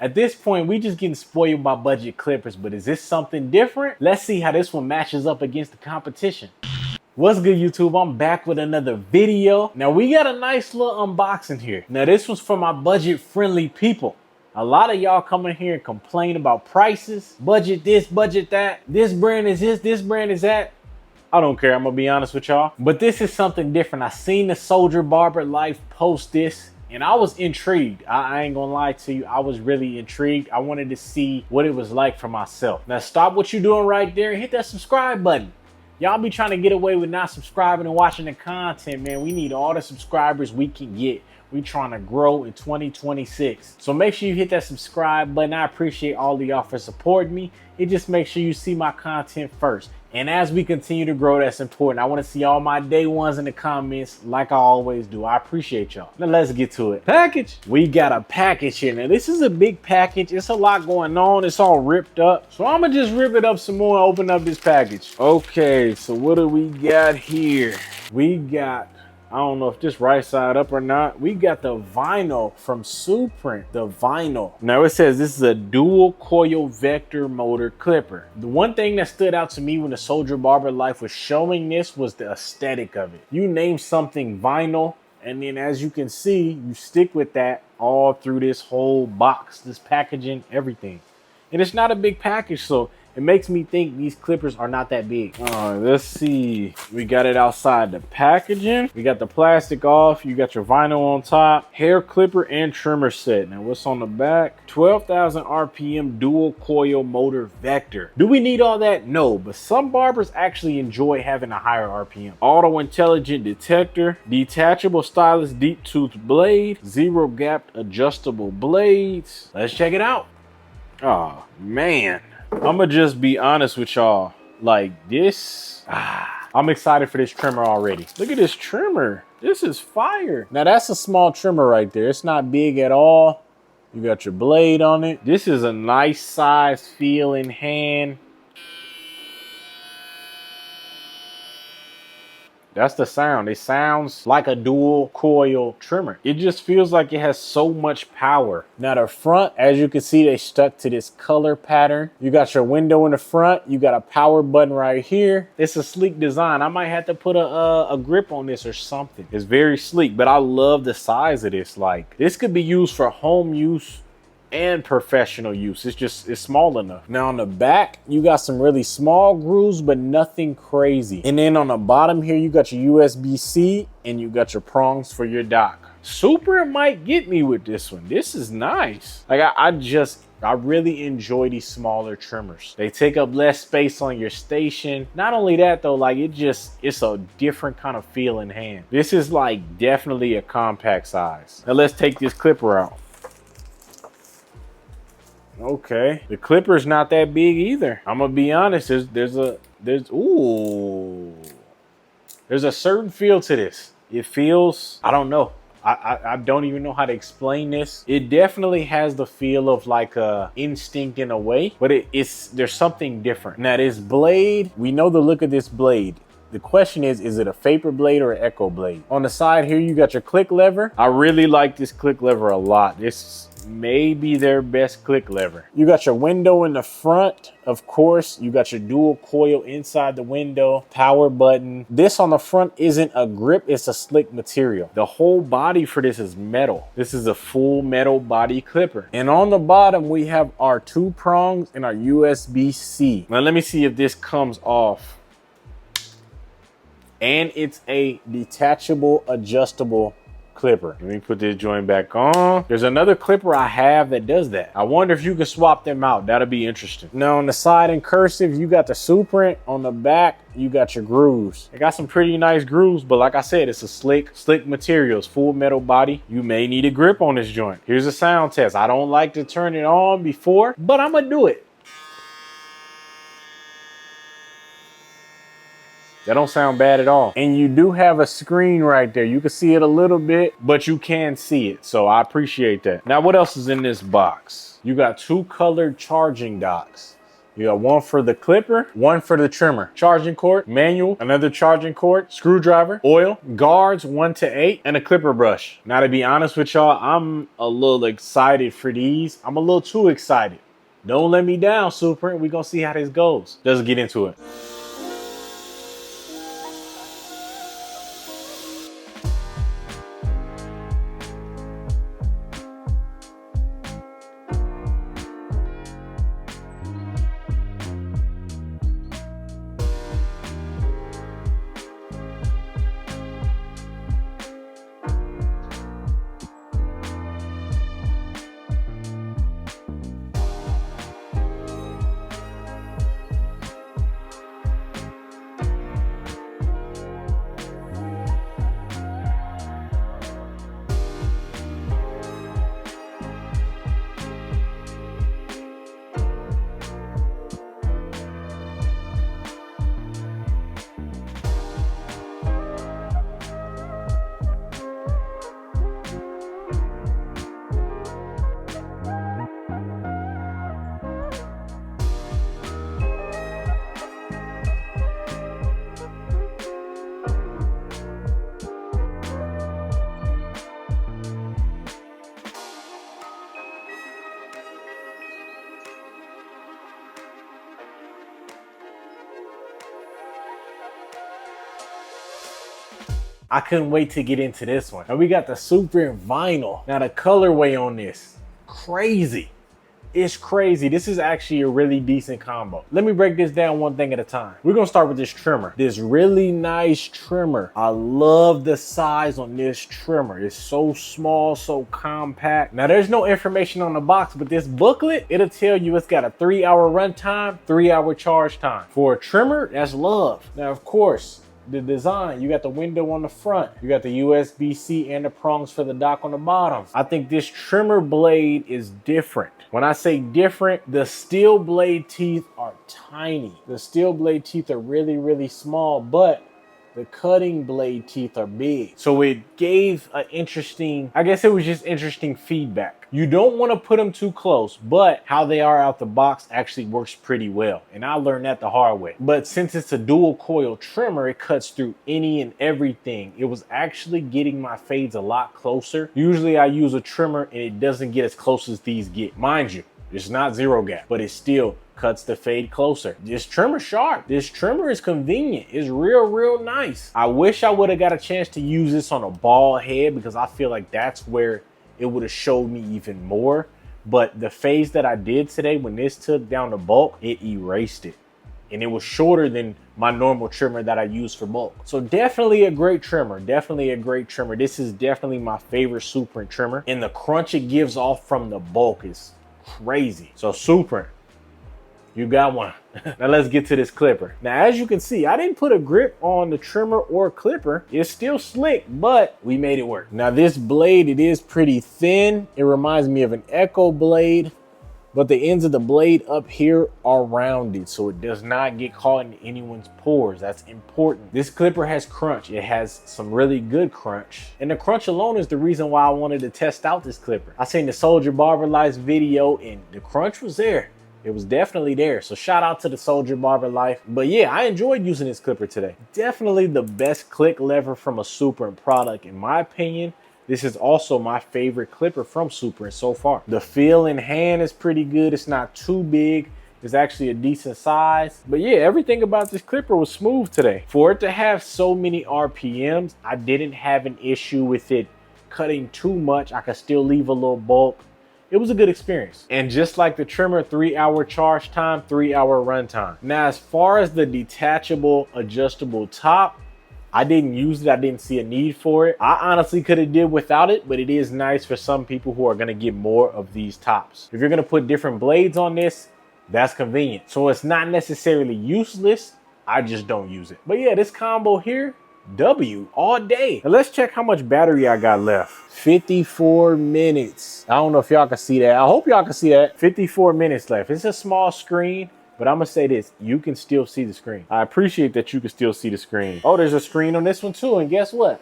At this point, we just getting spoiled by budget clippers, but is this something different? Let's see how this one matches up against the competition. What's good, YouTube? I'm back with another video. Now we got a nice little unboxing here. Now this one's for my budget friendly people. A lot of y'all come in here and complain about prices, budget this, budget that. This brand is this brand is that. I don't care, I'm gonna be honest with y'all. But this is something different. I seen the Soldier Barber Life post this and I was intrigued. I ain't gonna lie to you, I was really intrigued. I wanted to see what it was like for myself. Now stop what you're doing right there and hit that subscribe button. Y'all be trying to get away with not subscribing and watching the content, man. We need all the subscribers we can get. We trying to grow in 2026. So make sure you hit that subscribe button. I appreciate all of y'all for supporting me. It just makes sure you see my content first. And as we continue to grow, that's important. I want to see all my day ones in the comments like I always do. I appreciate y'all. Now let's get to it. Package. We got a package here. Now this is a big package. It's a lot going on. It's all ripped up. So I'm going to just rip it up some more and open up this package. Okay, so what do we got here? We got, I don't know if this right side up or not. We got the vinyl from Suprent, the vinyl. Now it says this is a dual coil vector motor clipper. The one thing that stood out to me when the Soldier Barber Life was showing this was the aesthetic of it. You name something vinyl, and then as you can see, you stick with that all through this whole box, this packaging, everything. And it's not a big package, so it makes me think these clippers are not that big. All right, let's see. We got it outside the packaging. We got the plastic off. You got your vinyl on top. Hair clipper and trimmer set. Now what's on the back? 12,000 RPM dual coil motor vector. Do we need all that? No, but some barbers actually enjoy having a higher RPM. Auto intelligent detector. Detachable stylus deep tooth blade. Zero gapped adjustable blades. Let's check it out. Oh, man. I'ma just be honest with y'all. Like this, I'm excited for this trimmer already. Look at this trimmer. This is fire. Now that's a small trimmer right there. It's not big at all. You got your blade on it. This is a nice size feel in hand. That's the sound. It sounds like a dual coil trimmer. It just feels like it has so much power. Now the front, as you can see, they stuck to this color pattern. You got your window in the front. You got a power button right here. It's a sleek design. I might have to put a grip on this or something. It's very sleek, but I love the size of this. Like, this could be used for home use and professional use. It's small enough. Now on the back, you got some really small grooves, but nothing crazy. And then on the bottom here, you got your USB-C and you got your prongs for your dock. Super might get me with this one. This is nice. Like I really enjoy these smaller trimmers. They take up less space on your station. Not only that though, like it's a different kind of feel in hand. This is like definitely a compact size. Now let's take this clipper out. Okay, the clipper's not that big either. I'm gonna be honest, there's a certain feel to this. It feels, I don't know. I don't even know how to explain this. It definitely has the feel of like a instinct in a way, but there's something different. Now this blade, we know the look of this blade. The question is it a Vapor blade or an Echo blade? On the side here, you got your click lever. I really like this click lever a lot. This may be their best click lever. You got your window in the front, of course. You got your dual coil inside the window, power button. This on the front isn't a grip, it's a slick material. The whole body for this is metal. This is a full metal body clipper. And on the bottom, we have our 2 prongs and our USB-C. Now let me see if this comes off. And it's a detachable, adjustable clipper. Let me put this joint back on. There's another clipper I have that does that. I wonder if you can swap them out. That'll be interesting. Now on the side in cursive, you got the Suprent. On the back, you got your grooves. They got some pretty nice grooves, but like I said, it's a slick materials, full metal body. You may need a grip on this joint. Here's a sound test. I don't like to turn it on before, but I'm gonna do it. That don't sound bad at all. And you do have a screen right there. You can see it a little bit, but you can see it. So I appreciate that. Now, what else is in this box? You got 2 colored charging docks. You got one for the clipper, one for the trimmer. Charging cord, manual, another charging cord, screwdriver, oil, guards 1 to 8, and a clipper brush. Now, to be honest with y'all, I'm a little excited for these. I'm a little too excited. Don't let me down, Suprent. We're gonna see how this goes. Let's get into it. I couldn't wait to get into this one. Now we got the Suprent Vinyl. Now the colorway on this, crazy. It's crazy. This is actually a really decent combo. Let me break this down one thing at a time. We're gonna start with this trimmer. This really nice trimmer. I love the size on this trimmer. It's so small, so compact. Now there's no information on the box, but this booklet, it'll tell you it's got a 3-hour runtime, 3-hour charge time. For a trimmer, that's love. Now, of course, the design, you got the window on the front, you got the USB-C and the prongs for the dock on the bottom. I think this trimmer blade is different. When I say different, the steel blade teeth are tiny. The steel blade teeth are really, really small, but the cutting blade teeth are big. So it gave an interesting, I guess it was just interesting feedback. You don't want to put them too close, but how they are out the box actually works pretty well. And I learned that the hard way. But since it's a dual coil trimmer, it cuts through any and everything. It was actually getting my fades a lot closer. Usually I use a trimmer and it doesn't get as close as these get. Mind you, it's not zero gap, but it still cuts the fade closer. This trimmer sharp. This trimmer is convenient. It's real nice. I wish I would have got a chance to use this on a bald head because I feel like that's where it would have showed me even more. But the fades that I did today, when this took down the bulk, it erased it. And it was shorter than my normal trimmer that I use for bulk. So definitely a great trimmer, definitely a great trimmer. This is definitely my favorite Suprent trimmer. And the crunch it gives off from the bulk is crazy. So Suprent, you got one. Now let's get to this clipper. Now, as you can see, I didn't put a grip on the trimmer or clipper. It's still slick, but we made it work. Now this blade, it is pretty thin. It reminds me of an Echo blade, but the ends of the blade up here are rounded, so it does not get caught in anyone's pores. That's important. This clipper has crunch. It has some really good crunch. And the crunch alone is the reason why I wanted to test out this clipper. I seen the Soldier Barber Life's video and the crunch was there. It was definitely there. So shout out to the Soldier Barber Life. But yeah, I enjoyed using this clipper today. Definitely the best click lever from a Suprent product, in my opinion. This is also my favorite clipper from Suprent so far. The feel in hand is pretty good. It's not too big. It's actually a decent size. But yeah, everything about this clipper was smooth today. For it to have so many RPMs, I didn't have an issue with it cutting too much. I could still leave a little bulk. It was a good experience. And just like the trimmer, 3-hour charge time, 3-hour run time. Now, as far as the detachable, adjustable top, I didn't use it. I didn't see a need for it. I honestly could have did without it, but it is nice for some people who are gonna get more of these tops. If you're gonna put different blades on this, that's convenient. So it's not necessarily useless. I just don't use it. But yeah, this combo here, W all day. Now let's check how much battery I got left. 54 minutes. I don't know if y'all can see that. I hope y'all can see that. 54 minutes left. It's a small screen, but I'm gonna say this, you can still see the screen. I appreciate that you can still see the screen. Oh, there's a screen on this one too, and guess what?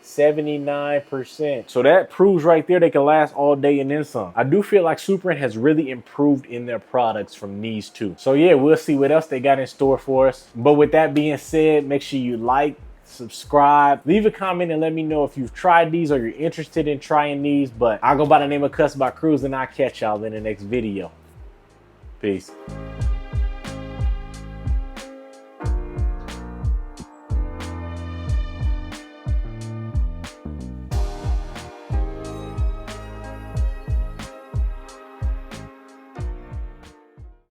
79%. So that proves right there they can last all day and then some. I do feel like Suprent has really improved in their products from these two. So yeah, we'll see what else they got in store for us. But with that being said, make sure you like, subscribe, leave a comment, and let me know if you've tried these or you're interested in trying these. But I go by the name of Cuss by Cruze, and I'll catch y'all in the next video. Peace.